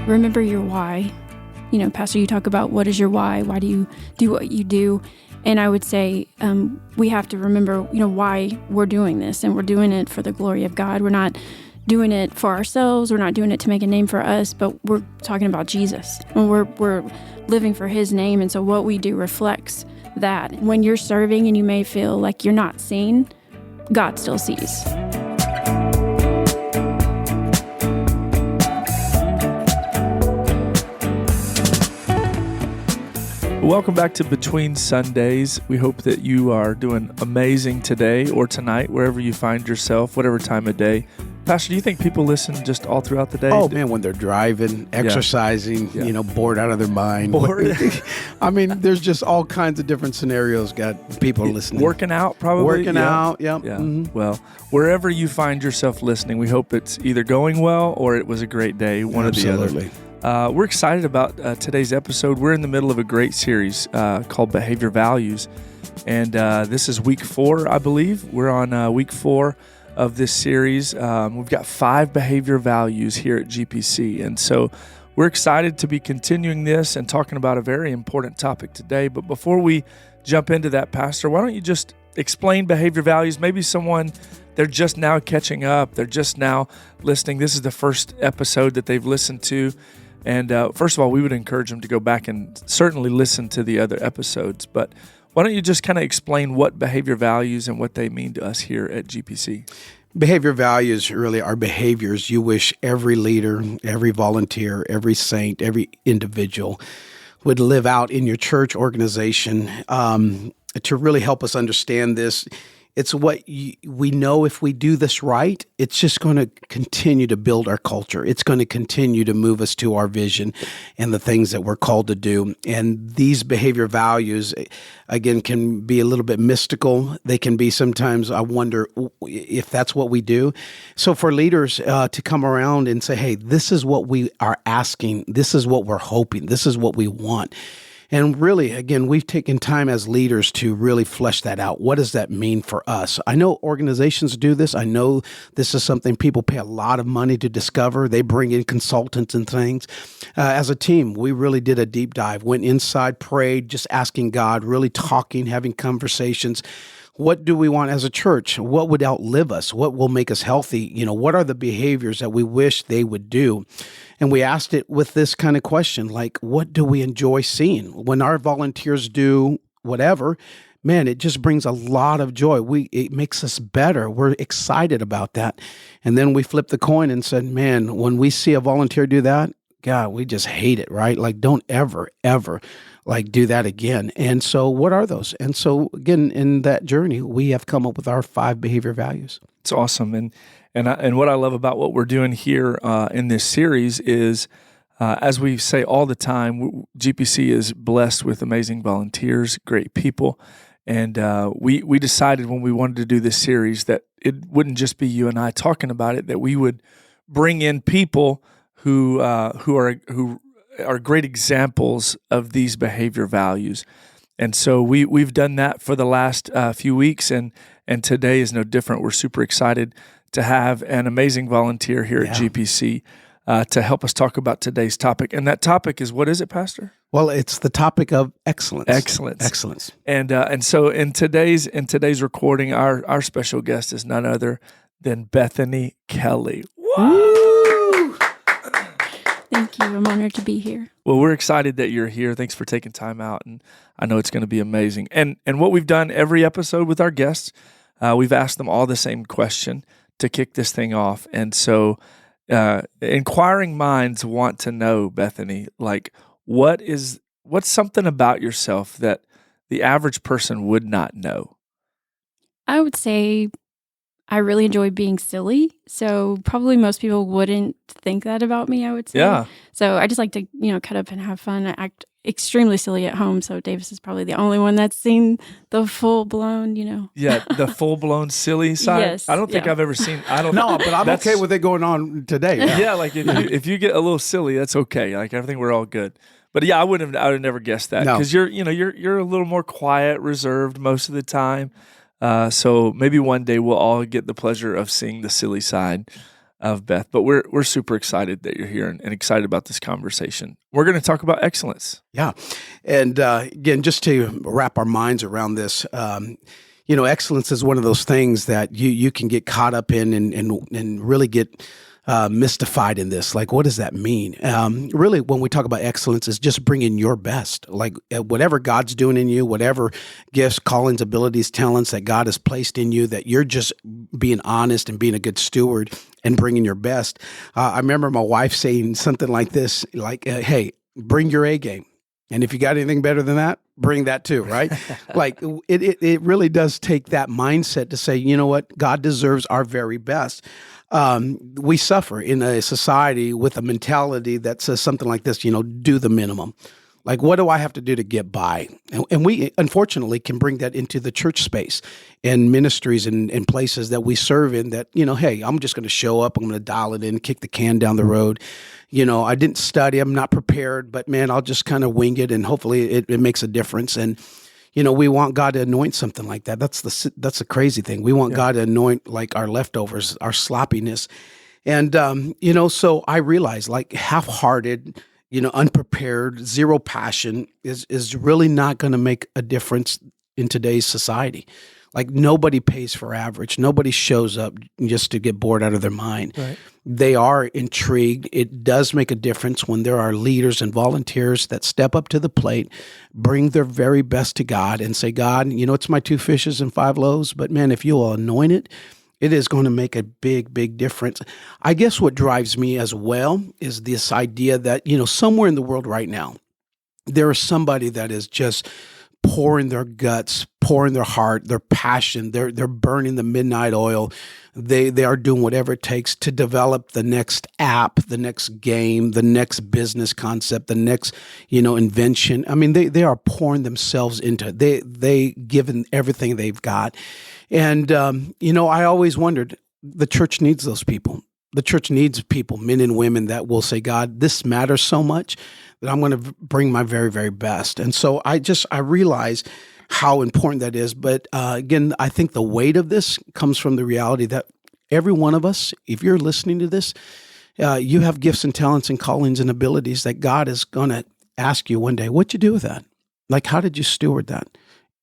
Remember your why. You know, Pastor, you talk about what is your why? Why do you do what you do? And I would say we have to remember, why we're doing this, and we're doing it for the glory of God. We're not doing it for ourselves. We're not doing it to make a name for us, but we're talking about Jesus. And we're living for His name, and so what we do reflects that. When you're serving and you may feel like you're not seen, God still sees. Welcome back to Between Sundays. We hope that you are doing amazing today or tonight, wherever you find yourself, whatever time of day. Pastor, do you think people listen just all throughout the day? Oh, man, when they're driving, exercising, bored out of their mind. Bored? I mean, there's just all kinds of different scenarios got people listening. Working out, probably? Working out, yep. Yeah. Mm-hmm. Well, wherever you find yourself listening, we hope it's either going well or it was a great day, one or the other. Absolutely. We're excited about today's episode. We're in the middle of a great series called Behavior Values, and this is week 4, I believe. We're on week 4 of this series. We've got 5 behavior values here at GPC, and so we're excited to be continuing this and talking about a very important topic today. But before we jump into that, Pastor, why don't you just explain behavior values? Maybe someone, they're just now catching up, they're just now listening. This is the first episode that they've listened to. And first of all, we would encourage them to go back and certainly listen to the other episodes. But why don't you just kind of explain what behavior values and what they mean to us here at GPC? Behavior values really are behaviors you wish every leader, every volunteer, every saint, every individual would live out in your church organization. To really help us understand this, it's what we know if we do this right, it's just going to continue to build our culture. It's going to continue to move us to our vision and the things that we're called to do. And these behavior values, again, can be a little bit mystical. They can be sometimes, I wonder if that's what we do. So for leaders to come around and say, hey, this is what we are asking. This is what we're hoping. This is what we want. And really, again, we've taken time as leaders to really flesh that out. What does that mean for us? I know organizations do this. I know this is something people pay a lot of money to discover. They bring in consultants and things. As a team, we really did a deep dive, went inside, prayed, just asking God, really talking, having conversations. What do we want as a church? What would outlive us? What will make us healthy? What are the behaviors that we wish they would do? And we asked it with this kind of question, like, what do we enjoy seeing? When our volunteers do whatever, man, it just brings a lot of joy. It makes us better. We're excited about that. And then we flipped the coin and said, man, when we see a volunteer do that, God, we just hate it, right? Like, don't ever, do that again. And so what are those? And so again, in that journey, we have come up with our 5 behavior values. It's awesome. And what I love about what we're doing here in this series is, as we say all the time, GPC is blessed with amazing volunteers, great people. And we decided when we wanted to do this series that it wouldn't just be you and I talking about it, that we would bring in people who are great examples of these behavior values. And so we've done that for the last few weeks, and today is no different. We're super excited to have an amazing volunteer here at GPC to help us talk about today's topic. And that topic is, what is it, Pastor? Well, it's the topic of excellence. Excellence. And so in today's recording, our special guest is none other than Bethany Kelly. Woo! Thank you. I'm honored to be here. Well, we're excited that you're here. Thanks for taking time out, and I know it's going to be amazing. And what we've done every episode with our guests, we've asked them all the same question to kick this thing off. And so inquiring minds want to know, Bethany, like, what's something about yourself that the average person would not know? I would say I really enjoy being silly. So probably most people wouldn't think that about me, I would say. Yeah. So I just like to, cut up and have fun. I act extremely silly at home. So Davis is probably the only one that's seen the full-blown, Yeah, the full-blown silly side. Yes. I don't think I've ever seen. No, but I'm okay with it going on today. Yeah, like if you get a little silly, that's okay. Like, I think we're all good. But yeah, I would have never guessed that, because you're a little more quiet, reserved most of the time. So maybe one day we'll all get the pleasure of seeing the silly side of Beth. But we're super excited that you're here and excited about this conversation. We're going to talk about excellence. Yeah. And again, just to wrap our minds around this, excellence is one of those things that you can get caught up in and really get mystified in this. Like, what does that mean? Really, when we talk about excellence, is just bringing your best. Like whatever God's doing in you, whatever gifts, callings, abilities, talents that God has placed in you, that you're just being honest and being a good steward and bringing your best. I remember my wife saying something like this, like, hey, bring your A game. And if you got anything better than that, bring that too, right? Like it really does take that mindset to say, you know what, God deserves our very best. We suffer in a society with a mentality that says something like this, do the minimum. Like, what do I have to do to get by? And we, unfortunately, can bring that into the church space and ministries and places that we serve in that, hey, I'm just going to show up. I'm going to dial it in, kick the can down the road. I didn't study. I'm not prepared, but man, I'll just kind of wing it, and hopefully it makes a difference. And we want God to anoint something like that. That's the crazy thing. We want God to anoint like our leftovers, our sloppiness. And, so I realized like half-hearted, unprepared, zero passion is really not going to make a difference in today's society. Like nobody pays for average. Nobody shows up just to get bored out of their mind. Right. They are intrigued. It does make a difference when there are leaders and volunteers that step up to the plate, bring their very best to God and say, God, it's my 2 fishes and 5 loaves, but man, if you will anoint it, it is going to make a big, big difference. I guess what drives me as well is this idea that, somewhere in the world right now, there is somebody that is just pouring their guts, pouring their heart, their passion. They're burning the midnight oil. They are doing whatever it takes to develop the next app, the next game, the next business concept, the next, invention. I mean, they are pouring themselves into it. They given everything they've got. And, I always wondered, the church needs those people. The church needs people, men and women that will say, God, this matters so much that I'm going to bring my very, very best. And so I realize how important that is. But again, I think the weight of this comes from the reality that every one of us, if you're listening to this, you have gifts and talents and callings and abilities that God is going to ask you one day, what'd you do with that? Like, how did you steward that?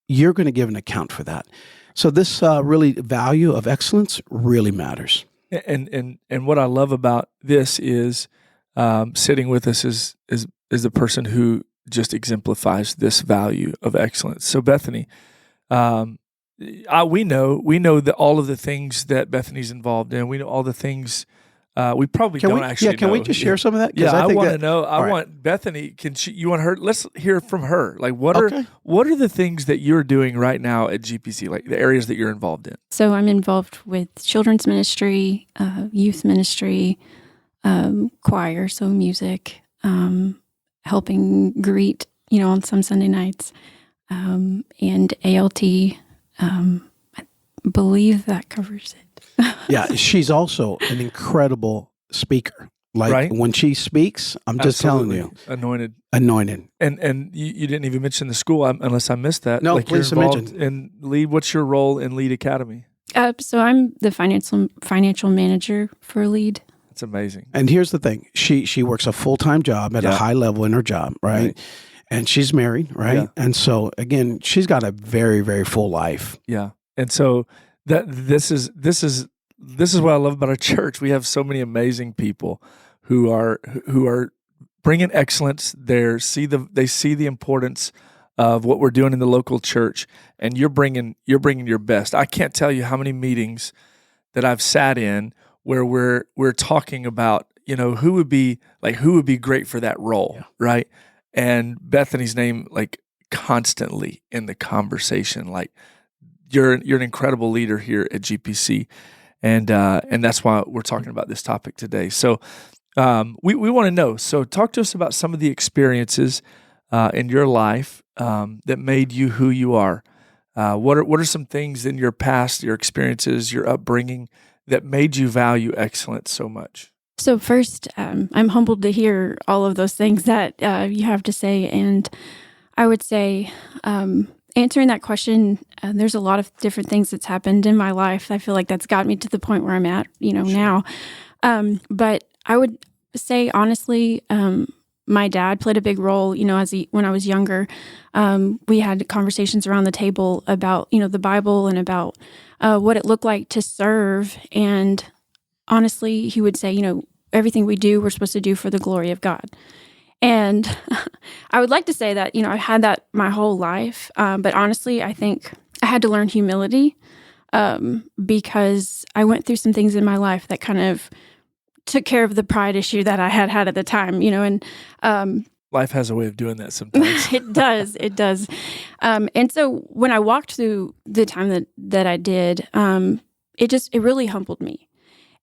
You're going to give an account for that. So this really value of excellence really matters. And what I love about this is sitting with us is the person who just exemplifies this value of excellence. So Bethany, we know that all of the things that Bethany's involved in. We know all the things we probably don't actually know. Yeah, can we just share some of that? Yeah, I want to know. I want Bethany. You want her? Let's hear from her. Like, what are the things that you're doing right now at GPC? Like the areas that you're involved in. So I'm involved with children's ministry, youth ministry, choir, so music, helping greet, on some Sunday nights, and ALT. I believe that covers it. Yeah, she's also an incredible speaker. Like when she speaks, I'm just telling you, anointed. And you didn't even mention the school unless I missed that. No, please mention. And Lead, what's your role in Lead Academy? So I'm the financial manager for Lead. That's amazing. And here's the thing: she works a full-time job at a high level in her job, right? And she's married, right? Yeah. And so again, she's got a very, very full life. Yeah, and so this is what I love about our church. We have so many amazing people who are bringing excellence there. They see the importance of what we're doing in the local church, and you're bringing your best. I can't tell you how many meetings that I've sat in where we're talking about who would be great for that role, right? And Bethany's name constantly in the conversation. Like you're an incredible leader here at GPC. And that's why we're talking about this topic today. So we want to know. So talk to us about some of the experiences in your life that made you who you are. What are some things in your past, your experiences, your upbringing that made you value excellence so much? So first, I'm humbled to hear all of those things that you have to say. And I would say answering that question, there's a lot of different things that's happened in my life. I feel like that's got me to the point where I'm at, now. But I would say, honestly, my dad played a big role, when I was younger. We had conversations around the table about, the Bible and about what it looked like to serve. And honestly, he would say, everything we do, we're supposed to do for the glory of God. And I would like to say that, I had that my whole life. But honestly, I think I had to learn humility because I went through some things in my life that kind of took care of the pride issue that I had at the time, and Life has a way of doing that sometimes. It does. And so when I walked through the time that I did, it really humbled me.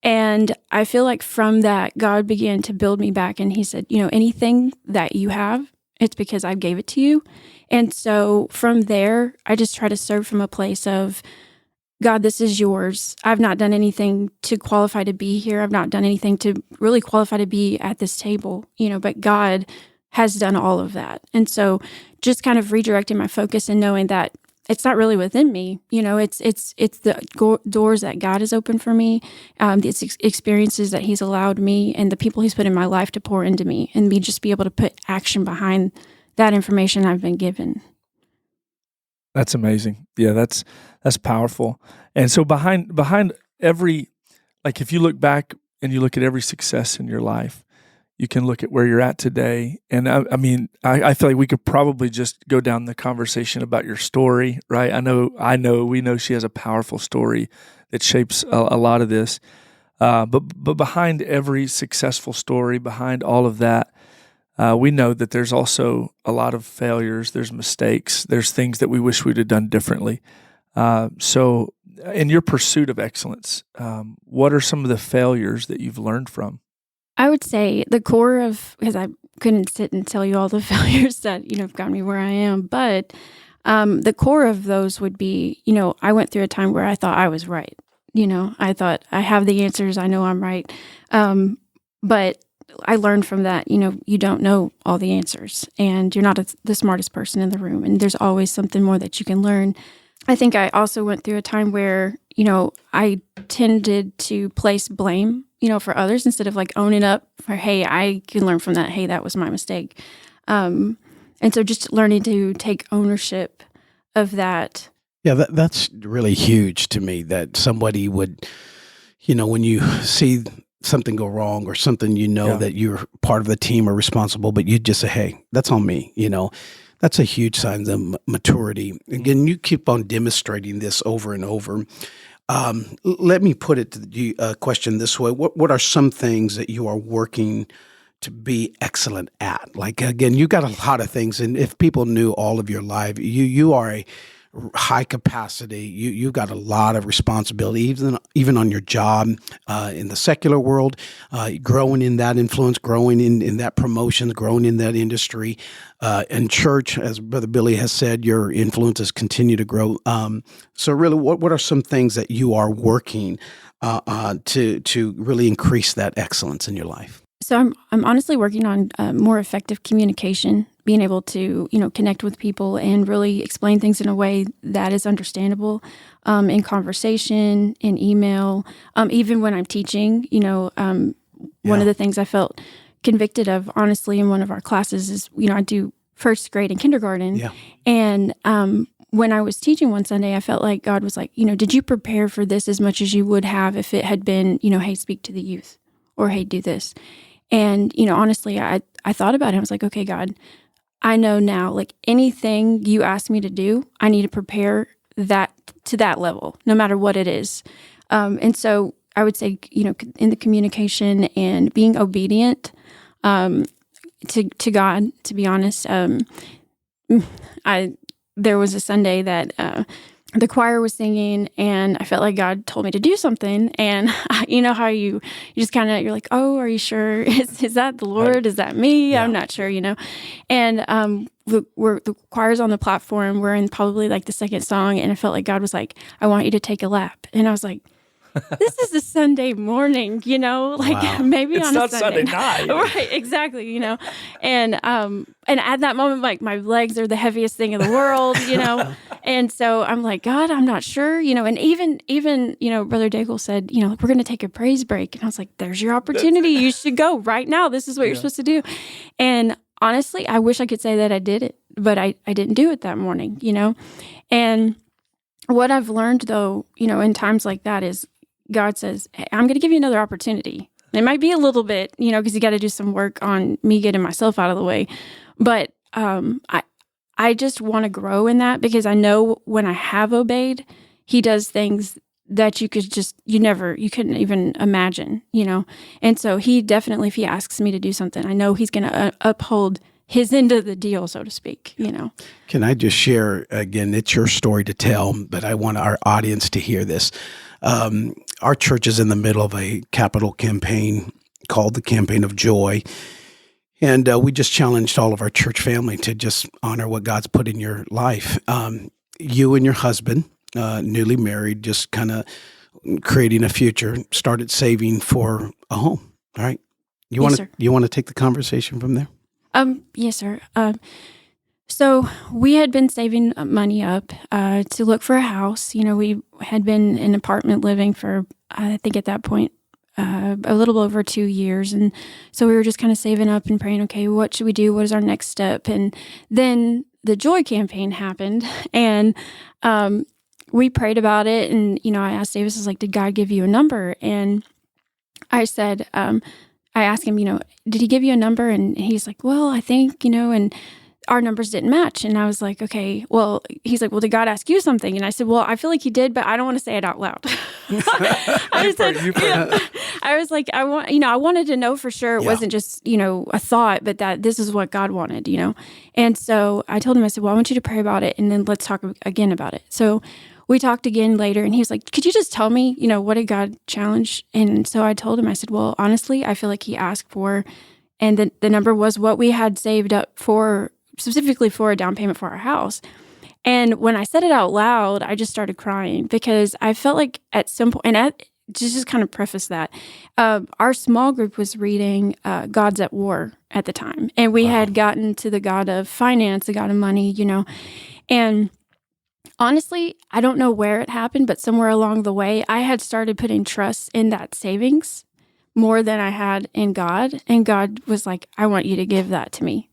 And I feel like from that, God began to build me back. And he said, anything that you have, it's because I gave it to you. And so from there, I just try to serve from a place of, God, this is yours. I've not done anything to qualify to be here. I've not done anything to really qualify to be at this table, but God has done all of that. And so just kind of redirecting my focus and knowing that it's not really within me. It's the doors that God has opened for me, the experiences that he's allowed me, and the people he's put in my life to pour into me, and me just be able to put action behind that information I've been given. That's amazing. Yeah, that's powerful. And so behind every, like if you look back and you look at every success in your life, you can look at where you're at today. And I feel like we could probably just go down the conversation about your story, right? We know she has a powerful story that shapes a lot of this. But behind every successful story, behind all of that, we know that there's also a lot of failures, there's mistakes, there's things that we wish we'd have done differently. So in your pursuit of excellence, what are some of the failures that you've learned from? I would say the core of, because I couldn't sit and tell you all the failures that, have gotten me where I am, but the core of those would be, I went through a time where I thought I was right. I thought I have the answers, I know I'm right. But I learned from that, you don't know all the answers, and you're not the smartest person in the room, and there's always something more that you can learn. I think I also went through a time where, I tended to place blame, for others instead of like owning up for, hey, I can learn from that. Hey, that was my mistake. And so just learning to take ownership of that. Yeah, that's really huge to me, that somebody would, when you see something go wrong or something, that you're part of the team or responsible, but you just say, hey, that's on me. That's a huge sign of maturity. Again, you keep on demonstrating this over and over. Let me put it to the question this way. What are some things that you are working to be excellent at? Like, again, you got a lot of things, and if people knew all of your life, you are a high capacity. You got a lot of responsibility, even on your job, in the secular world, growing in that influence, growing in that promotions, growing in that industry, and church, as Brother Billy has said, your influences continue to grow. So really, what are some things that you are working to really increase that excellence in your life? So I'm honestly working on more effective communication, being able to, connect with people and really explain things in a way that is understandable in conversation, in email, even when I'm teaching. One of the things I felt convicted of, honestly, in one of our classes is, I do first grade and kindergarten. Yeah. And when I was teaching one Sunday, I felt like God was like, did you prepare for this as much as you would have if it had been, hey, speak to the youth, or hey, do this? And, honestly, I thought about it. I was like, okay, God, I know now, like anything you ask me to do, I need to prepare that to that level, no matter what it is. And so I would say, in the communication and being obedient to God, to be honest, there was a Sunday that the choir was singing, and I felt like God told me to do something. And you know how you just kind of, you're like, oh, are you sure? Is that the Lord? Right. Is that me? Yeah. I'm not sure, And the choir's on the platform. We're in probably like the second song, and I felt like God was like, I want you to take a lap. And I was like, this is a Sunday morning, like Wow. maybe It's on a not Sunday night. Right, exactly, And at that moment, like my legs are the heaviest thing in the world, And so I'm like, God, I'm not sure, and even Brother Daigle said, we're going to take a praise break. And I was like, there's your opportunity. You should go right now. This is what you're supposed to do. And honestly, I wish I could say that I did it, but I didn't do it that morning, And what I've learned though, in times like that is God says, hey, I'm going to give you another opportunity. It might be a little bit, because you got to do some work on me getting myself out of the way. But I just want to grow in that because I know when I have obeyed, he does things that you couldn't even imagine, And so he definitely, if he asks me to do something, I know he's going to uphold his end of the deal, so to speak, Can I just share, again, it's your story to tell, but I want our audience to hear this. Our church is in the middle of a capital campaign called the Campaign of Joy. And we just challenged all of our church family to just honor what God's put in your life. You and your husband, newly married, just kind of creating a future, started saving for a home. All right. You want to take the conversation from there? Yes, sir. So we had been saving money up to look for a house. We had been in apartment living for, I think at that point, a little over 2 years. And so we were just kind of saving up and praying, okay, what should we do? What is our next step? And then the Joy campaign happened and we prayed about it. And, I asked Davis, I was like, did God give you a number? And I said, I asked him, did he give you a number? And he's like, well, I think, and our numbers didn't match. And I was like, okay, well, he's like, well, did God ask you something? And I said, well, I feel like he did, but I don't want to say it out loud. I was like, I wanted to know for sure. It wasn't just, a thought, but that this is what God wanted, And so I told him, I said, well, I want you to pray about it. And then let's talk again about it. So we talked again later and he was like, could you just tell me, what did God challenge? And so I told him, I said, well, honestly, I feel like he asked for, and the number was what we had saved up for, specifically for a down payment for our house. And when I said it out loud, I just started crying because I felt like at some point, and just kind of preface that, our small group was reading God's at War at the time. And we had gotten to the God of finance, the God of money, and honestly, I don't know where it happened, but somewhere along the way, I had started putting trust in that savings more than I had in God. And God was like, I want you to give that to me.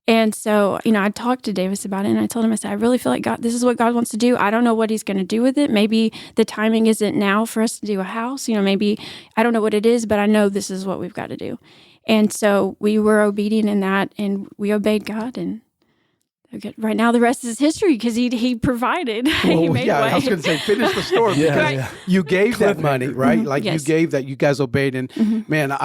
And so, I talked to Davis about it and I told him, I said, I really feel like God, this is what God wants to do. I don't know what he's going to do with it. Maybe the timing isn't now for us to do a house. Maybe, I don't know what it is, but I know this is what we've got to do. And so we were obedient in that and we obeyed God. And right now the rest is history because he provided. He made a way. I was going to say, finish the story because you gave that money, right? Like you gave that, you guys obeyed. And man,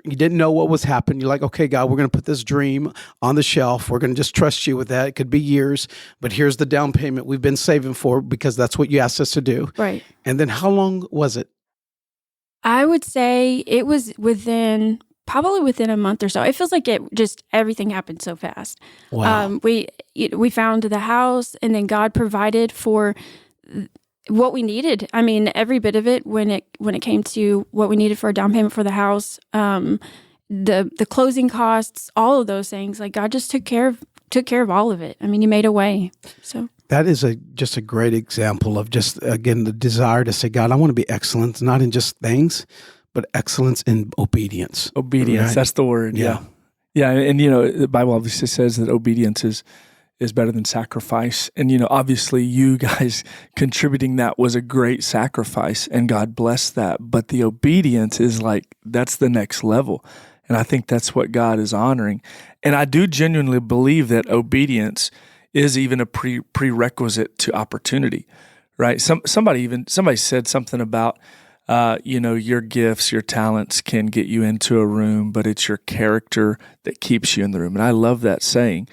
you didn't know what was happening. You're like, okay, God, we're going to put this dream on the shelf. We're going to just trust you with that. It could be years, but here's the down payment we've been saving for because that's what you asked us to do. Right. And then how long was it? I would say it was probably within a month or so. It feels like everything happened so fast. Wow. We found the house and then God provided for what we needed. I mean, every bit of it when it came to what we needed for a down payment for the house, the closing costs, all of those things. Like God just took care of all of it. I mean, he made a way. So that is just a great example of just, again, the desire to say, God, I want to be excellent, not in just things, but excellence in obedience. Obedience, right? That's the word. Yeah. And the Bible obviously says that obedience is better than sacrifice. And obviously you guys contributing that was a great sacrifice and God blessed that. But the obedience is that's the next level. And I think that's what God is honoring. And I do genuinely believe that obedience is even a prerequisite to opportunity, right? Somebody said something about your gifts, your talents can get you into a room, but it's your character that keeps you in the room. And I love that saying.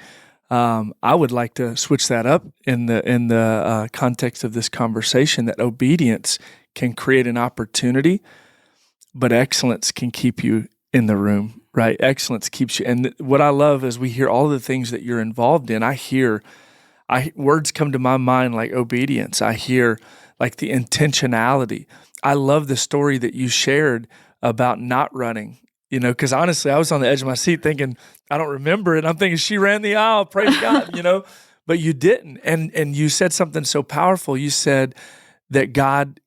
I would like to switch that up in the context of this conversation, that obedience can create an opportunity, but excellence can keep you in the room, right? Excellence keeps you. And what I love is we hear all the things that you're involved in. Words come to my mind like obedience. I hear like the intentionality. I love the story that you shared about not running, because honestly, I was on the edge of my seat thinking, I don't remember it. I'm thinking she ran the aisle, praise God, but you didn't. And you said something so powerful. You said that God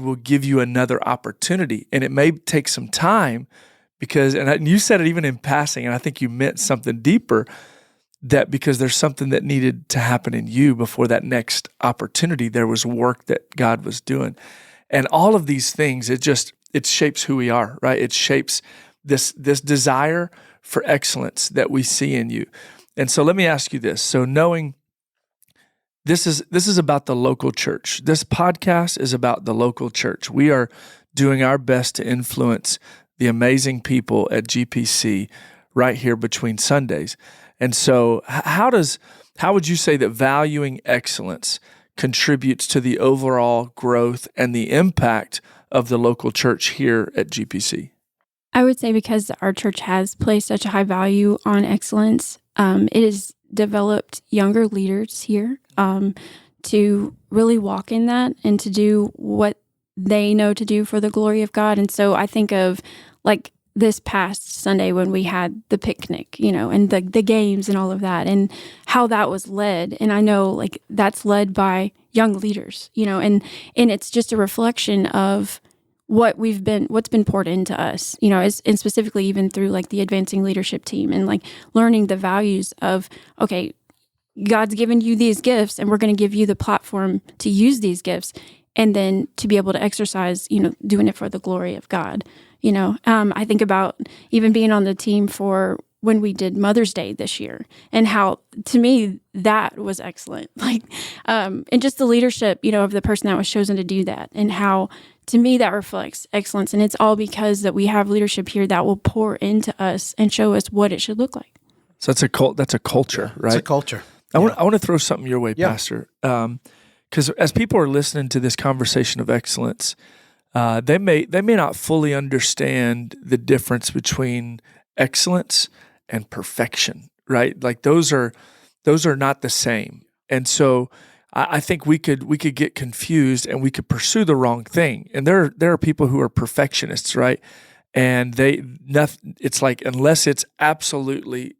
will give you another opportunity, and it may take some time and you said it even in passing, and I think you meant something deeper, that because there's something that needed to happen in you before that next opportunity, there was work that God was doing. And all of these things, it shapes who we are, right? It shapes this desire for excellence that we see in you. And so let me ask you this. So knowing this is about the local church. This podcast is about the local church. We are doing our best to influence the amazing people at GPC right here between Sundays. And so how would you say that valuing excellence contributes to the overall growth and the impact of the local church here at GPC? I would say because our church has placed such a high value on excellence, it has developed younger leaders here to really walk in that and to do what they know to do for the glory of God. And so I think of like this past Sunday when we had the picnic, and the games and all of that, and how that was led. And I know like that's led by young leaders, and it's just a reflection of what's been poured into us, and specifically even through like the advancing leadership team and like learning the values of, okay, God's given you these gifts and we're going to give you the platform to use these gifts and then to be able to exercise, doing it for the glory of God. I think about even being on the team for when we did Mother's Day this year and how, to me, that was excellent. Like, and just the leadership, of the person that was chosen to do that and how, to me, that reflects excellence. And it's all because that we have leadership here that will pour into us and show us what it should look like. So that's a culture, right? It's a culture. I want to throw something your way, Yeah. Pastor. Because as people are listening to this conversation of excellence, they may not fully understand the difference between excellence and perfection, right? Like those are not the same. And so I think we could get confused and we could pursue the wrong thing. And there are people who are perfectionists, right? And it's like unless it's absolutely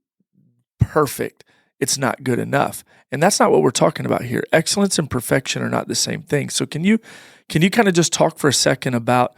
perfect, it's not good enough. And that's not what we're talking about here. Excellence and perfection are not the same thing. So can you kind of just talk for a second about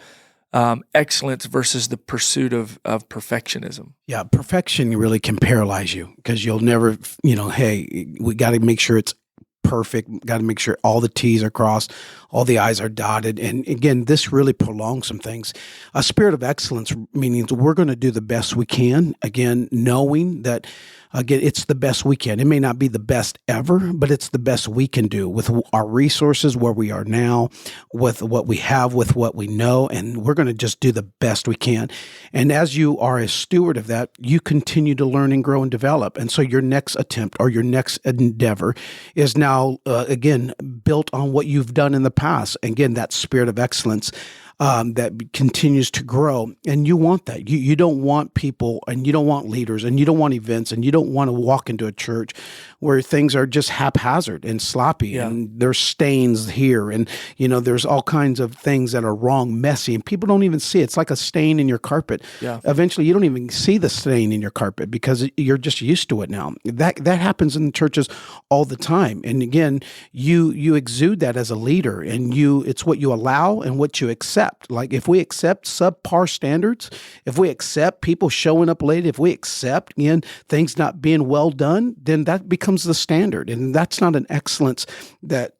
excellence versus the pursuit of perfectionism? Yeah, perfection really can paralyze you because you'll never, hey, we got to make sure it's perfect. Got to make sure all the T's are crossed, all the I's are dotted. And again, this really prolongs some things. A spirit of excellence meaning we're going to do the best we can, again, knowing that, again, it's the best we can. It may not be the best ever, but it's the best we can do with our resources, where we are now, with what we have, with what we know, and we're going to just do the best we can. And as you are a steward of that, you continue to learn and grow and develop. And so your next attempt or your next endeavor is now, again, built on what you've done in the past. Again, that spirit of excellence that continues to grow. And you want that. You don't want people, and you don't want leaders, and you don't want events, and you don't want to walk into a church where things are just haphazard and sloppy, and there's stains here, and there's all kinds of things that are wrong, messy, and people don't even see it. It's like a stain in your carpet. Yeah. Eventually, you don't even see the stain in your carpet because you're just used to it now. That happens in the churches all the time. And again, you exude that as a leader, and it's what you allow and what you accept. Like if we accept subpar standards, if we accept people showing up late, if we accept, again, things not being well done, then that becomes the standard. And that's not an excellence that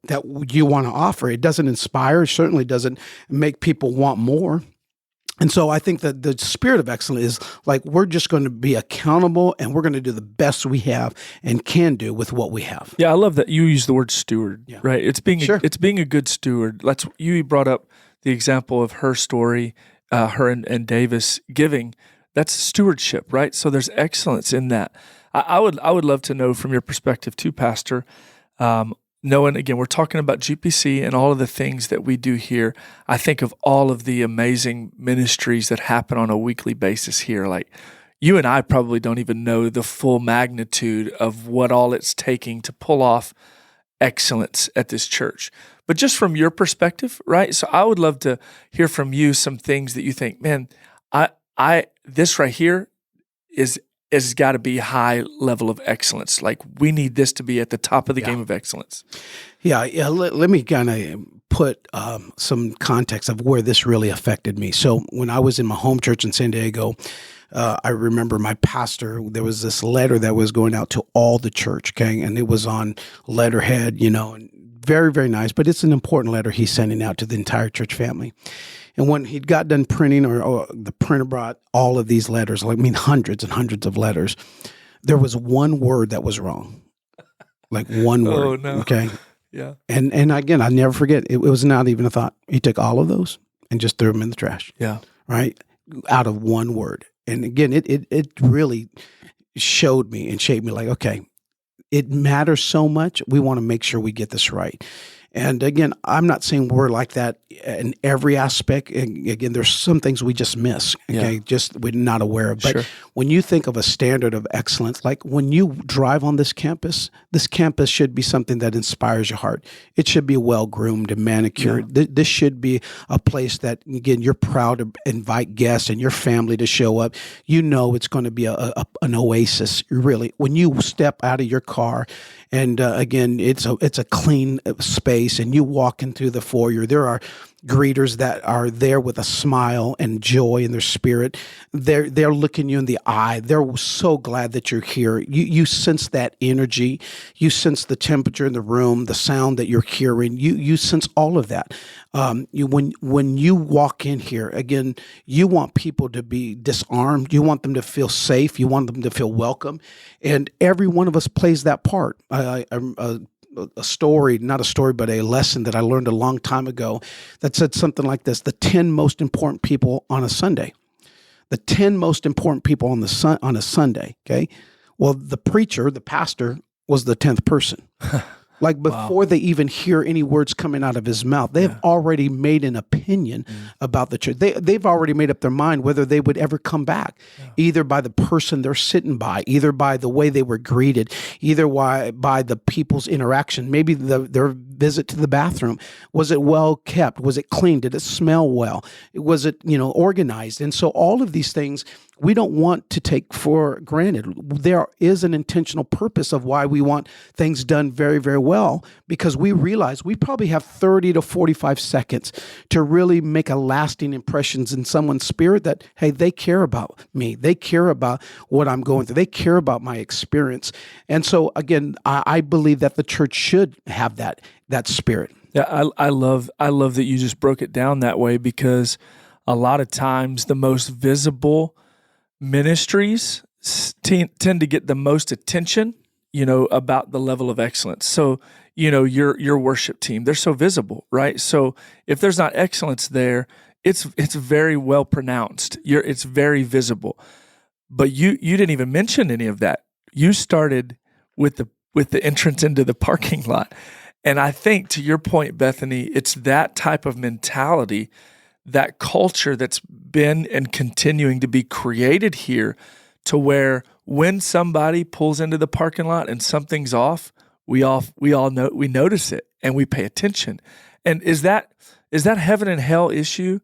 you want to offer. It doesn't inspire, certainly doesn't make people want more. And so I think that the spirit of excellence is like we're just going to be accountable and we're going to do the best we have and can do with what we have. Yeah, I love that you use the word steward, right? It's being a good steward. You brought up the example of her story, her and Davis giving. That's stewardship, right? So there's excellence in that. I would love to know from your perspective too, Pastor, knowing, again, we're talking about GPC and all of the things that we do here. I think of all of the amazing ministries that happen on a weekly basis here. Like you and I probably don't even know the full magnitude of what all it's taking to pull off excellence at this church. but just from your perspective, right? So I would love to hear from you some things that you think, man, this right here is got to be high level of excellence. Like we need this to be at the top of the game of excellence. Yeah. Let me kind of put some context of where this really affected me. So when I was in my home church in San Diego, I remember my pastor, there was this letter that was going out to all the church, okay? And it was on letterhead, and very, very nice, but it's an important letter he's sending out to the entire church family. And when he got done printing, or the printer brought all of these letters, hundreds and hundreds of letters, there was one word that was wrong. Like one word. Oh, no. Okay? Yeah. And again, I never forget, it was not even a thought. He took all of those and just threw them in the trash. Yeah. Right? Out of one word. And again, it really showed me and shaped me like, okay, it matters so much. We want to make sure we get this right. And again, I'm not saying we're like that in every aspect. And again, there's some things we just miss, okay? Just we're not aware of. But when you think of a standard of excellence, like when you drive on this campus should be something that inspires your heart. It should be well-groomed and manicured. Yeah. This should be a place that, again, you're proud to invite guests and your family to show up. You know it's going to be an oasis, really. When you step out of your car, and again, it's a clean space, and you walk into the foyer, there are greeters that are there with a smile and joy in their spirit. They're looking you in the eye. They're so glad that you're here. You sense that energy. You sense the temperature in the room, the sound that you're hearing. You sense all of that. When you walk in here, again, you want people to be disarmed. You want them to feel safe. You want them to feel welcome. And every one of us plays that part. A story, not a story, but a lesson that I learned a long time ago that said something like this: the 10 most important people on a Sunday. The 10 most important people on a Sunday, okay? Well, the preacher, the pastor, was the 10th person. Like before they even hear any words coming out of his mouth, they have already made an opinion about the church. They've already made up their mind whether they would ever come back, either by the person they're sitting by, either by the way they were greeted, either by the people's interaction, maybe their visit to the bathroom. Was it well kept? Was it clean? Did it smell well? Was it, organized? And so all of these things we don't want to take for granted. There is an intentional purpose of why we want things done very, very well, because we realize we probably have 30 to 45 seconds to really make a lasting impressions in someone's spirit that, hey, they care about me. They care about what I'm going through. They care about my experience. And so, again, I believe that the church should have that spirit. Yeah, I love that you just broke it down that way, because a lot of times the most visible ministries tend to get the most attention, about the level of excellence. So, your worship team, they're so visible, right? So if there's not excellence there, it's very well pronounced. It's very visible. But you didn't even mention any of that. You started with the entrance into the parking lot. And I think, to your point, Bethany, it's that type of mentality, that culture that's been and continuing to be created here, to where when somebody pulls into the parking lot and something's off, we all know, we notice it and we pay attention. And is that heaven and hell issue?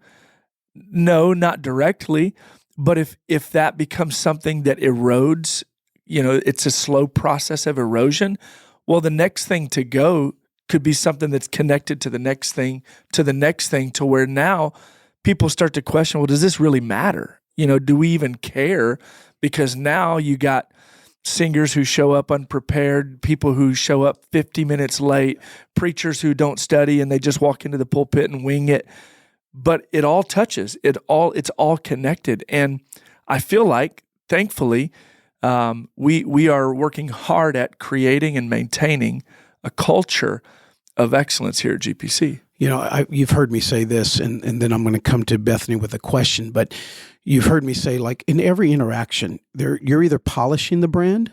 No, not directly. But if that becomes something that erodes, it's a slow process of erosion, well, the next thing to go could be something that's connected to the next thing, to where now people start to question, well, does this really matter? Do we even care? Because now you got singers who show up unprepared, people who show up 50 minutes late, preachers who don't study and they just walk into the pulpit and wing it. But it all touches, it's all connected. And I feel like, thankfully, we are working hard at creating and maintaining a culture of excellence here at GPC. You've heard me say this, and then I'm going to come to Bethany with a question, but you've heard me say, like, in every interaction, you're either polishing the brand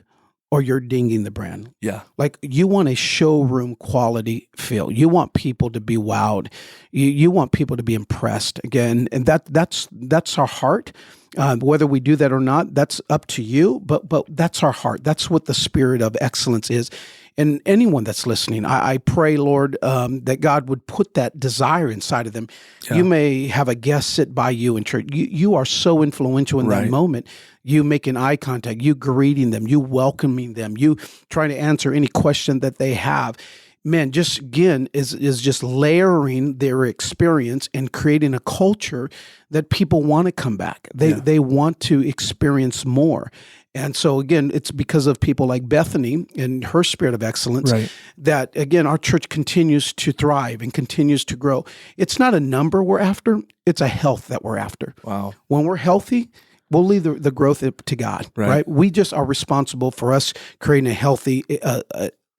or you're dinging the brand. Yeah. Like, you want a showroom quality feel. You want people to be wowed. You want people to be impressed. Again, and that's our heart. Whether we do that or not, that's up to you, but that's our heart. That's what the spirit of excellence is And anyone that's listening, I pray, Lord, that God would put that desire inside of them. Yeah. You may have a guest sit by you in church. You are so influential in that moment. You making eye contact, you greeting them, you welcoming them, you trying to answer any question that they have. Man, just again is just layering their experience and creating a culture that people want to come back. They want to experience more. And so again, it's because of people like Bethany and her spirit of excellence that again our church continues to thrive and continues to grow. It's not a number we're after; it's a health that we're after. Wow! When we're healthy, we'll leave the growth to God. Right? We just are responsible for us creating a healthy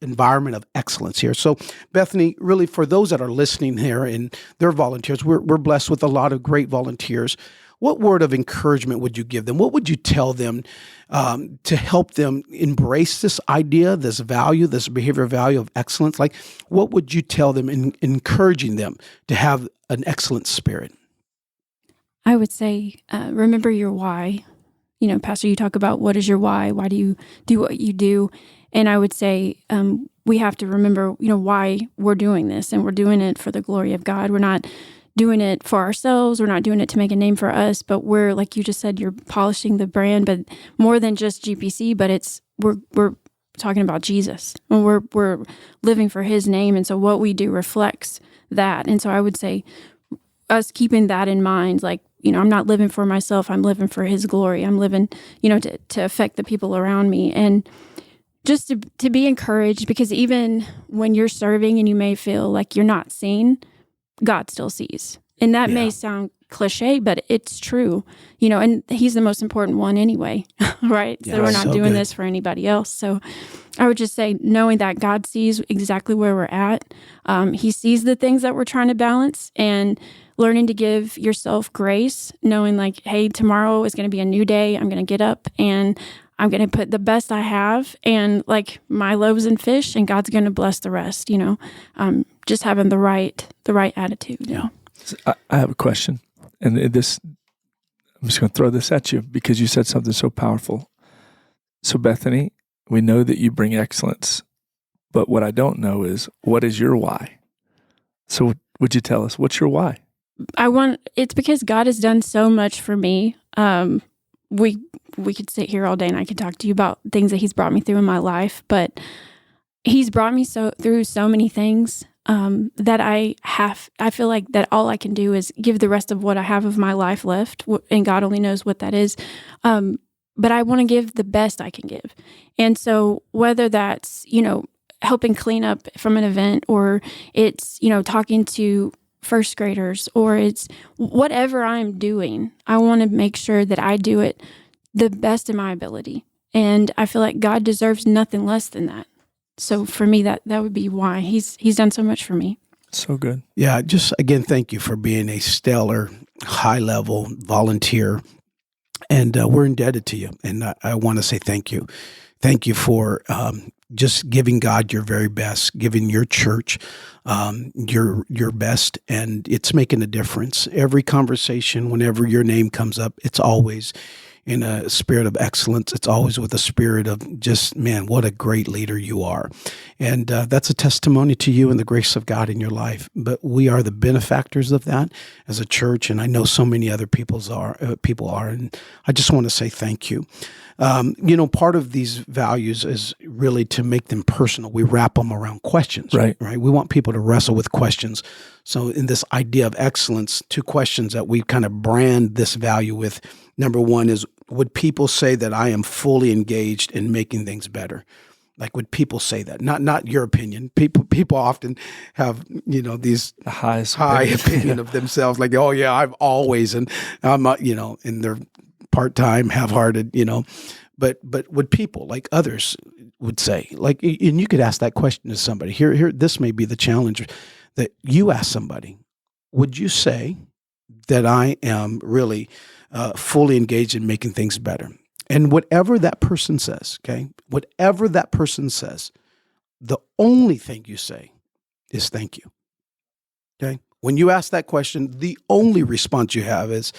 environment of excellence here. So, Bethany, really for those that are listening here and they're volunteers, we're blessed with a lot of great volunteers. What word of encouragement would you give them? What would you tell them to help them embrace this idea, this value, this behavioral value of excellence? Like, what would you tell them in encouraging them to have an excellent spirit? I would say, remember your why. You know, Pastor, you talk about what is your why? Why do you do what you do? And I would say we have to remember, why we're doing this, and we're doing it for the glory of God. We're not doing it for ourselves. We're not doing it to make a name for us, but we're, like you just said, you're polishing the brand, but more than just GPC, but we're talking about Jesus, and we're living for His name. And so what we do reflects that. And so I would say us keeping that in mind, like, I'm not living for myself. I'm living for His glory. I'm living, to affect the people around me. And just to be encouraged, because even when you're serving and you may feel like you're not seen, God still sees. And that may sound cliche, but it's true, and He's the most important one anyway, right? So we're not doing this for anybody else. So I would just say, knowing that God sees exactly where we're at, He sees the things that we're trying to balance, and learning to give yourself grace, knowing like, hey, tomorrow is going to be a new day. I'm going to get up and I'm going to put the best I have and like my loaves and fish, and God's going to bless the rest, just having the right attitude. Yeah. So I have a question, and I'm just going to throw this at you because you said something so powerful. So Bethany, we know that you bring excellence, but what I don't know is, what is your why? So would you tell us, what's your why? It's because God has done so much for me. We could sit here all day and I could talk to you about things that He's brought me through in my life, but He's brought me through so many things that I feel like that all I can do is give the rest of what I have of my life left, and God only knows what that is. But I want to give the best I can give. And so whether that's, helping clean up from an event, or it's, talking to first graders, or it's whatever I'm doing, I want to make sure that I do it the best of my ability. And I feel like God deserves nothing less than that. So for me, that would be why He's done so much for me. So good. Yeah, just again, thank you for being a stellar, high-level volunteer. And we're indebted to you. And I want to say thank you. Thank you for just giving God your very best, giving your church your best, and it's making a difference. Every conversation, whenever your name comes up, it's always in a spirit of excellence. It's always with a spirit of just, man, what a great leader you are. And that's a testimony to you and the grace of God in your life. But we are the benefactors of that as a church, and I know so many other people are, and I just want to say thank you. Part of these values is really to make them personal. We wrap them around questions, right? We want people to wrestle with questions. So in this idea of excellence, 2 questions that we kind of brand this value with. Number 1 is, would people say that I am fully engaged in making things better? Like, would people say that? Not your opinion. People often have, these high opinion of themselves. Like, oh yeah, I've always, and I'm not, and they're part-time, half-hearted, but would people, like others would say, like, and you could ask that question to somebody. Here, this may be the challenge that you ask somebody. Would you say that I am really fully engaged in making things better? And whatever that person says, okay, whatever that person says, the only thing you say is thank you. Okay? When you ask that question, the only response you have is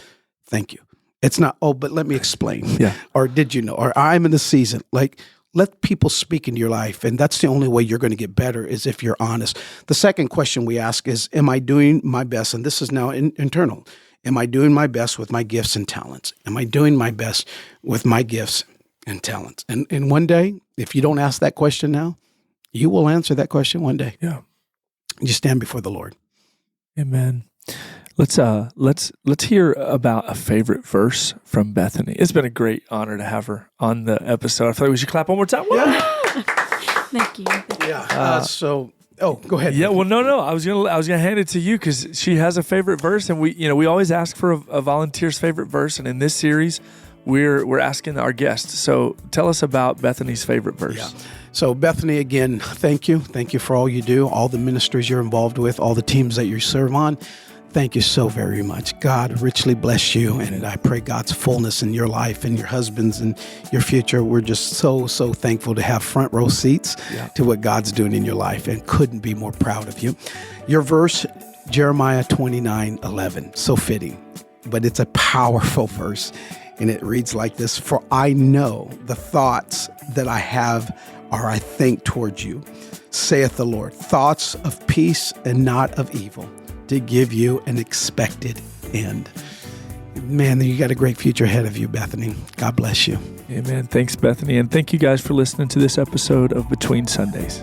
thank you. It's not, oh, but let me explain. Yeah. Or did you know? Or I'm in the season. Like, Let people speak into your life. And that's the only way you're going to get better is if you're honest. The second question we ask is, am I doing my best? And this is now internal. Am I doing my best with my gifts and talents? Am I doing my best with my gifts and talents? And one day, if you don't ask that question now, you will answer that question one day. Yeah. You stand before the Lord. Amen. Let's hear about a favorite verse from Bethany. It's been a great honor to have her on the episode. I feel like we should clap one more time. Yeah. Thank you. Yeah. Go ahead. Yeah. Well, no. I was gonna hand it to you because she has a favorite verse, and we always ask for a volunteer's favorite verse, and in this series, we're asking our guests. So tell us about Bethany's favorite verse. Yeah. So Bethany, again, thank you. Thank you for all you do, all the ministries you're involved with, all the teams that you serve on. Thank you so very much. God richly bless you, and I pray God's fullness in your life and your husband's and your future. We're just so thankful to have front row seats to what God's doing in your life, and couldn't be more proud of you. Your verse, Jeremiah 29:11, so fitting, but it's a powerful verse, and it reads like this: "For I know the thoughts that I have are I think towards you, saith the Lord, thoughts of peace and not of evil, to give you an expected end." Man, you got a great future ahead of you, Bethany. God bless you. Amen. Thanks, Bethany. And thank you guys for listening to this episode of Between Sundays.